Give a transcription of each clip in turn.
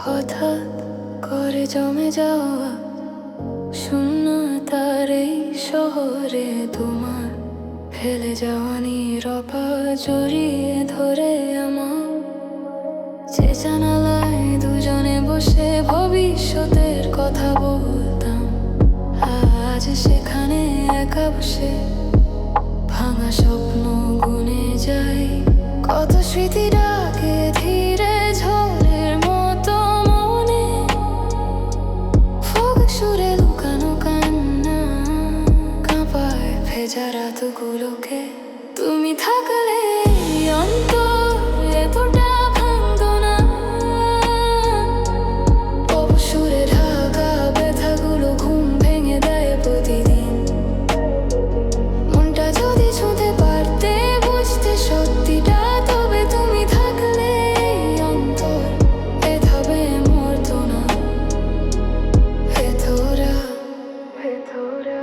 হঠাৎ করে জমে যাওয়া শূন্যতার এই শহরে তোমার ফেলে যাওয়া নীরবতা জড়িয়ে ধরে আমার। যে জানালায় দুজনে বসে ভবিষ্যতের কথা বলতাম, আজ সেখানে একা বসে ভাঙা স্বপ্ন গুনে যাই। কত স্মৃতি ডাকে ধীরে ঝড়ের মতো মনে, ফোক সুরে লুকানো কান্না কাঁপায় ভেজা রাতগুলোকে। তুমি থাকলে অন্তর এতটা ভাঙতো না, অবসরে ঢাকা ব্যথাগুলো ঘুম ভেঙে দেয় প্রতিদিন। মনটা যদি ছুঁতে পারতে বুঝতে সত্যিটা, তবে তুমি থাকলে অন্তর এভাবে মরতো না। ভেতরা ভেতরা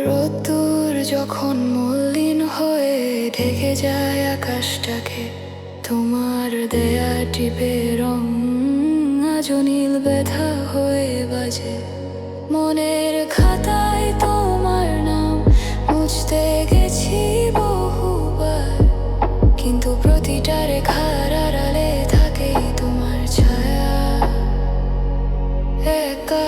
রোদ্দুর যখন মলিন হয়ে ঢেকে যায় আকাশটাকে, তোমার দেয়া টিপে রং আজও নীল ব্যথা হয়ে বাজে। মনের খাতায় তোমার নাম মুছতে গেছি বহুবার, কিন্তু প্রতিটা রেখার আড়ালে থাকে তোমার ছায়া। একা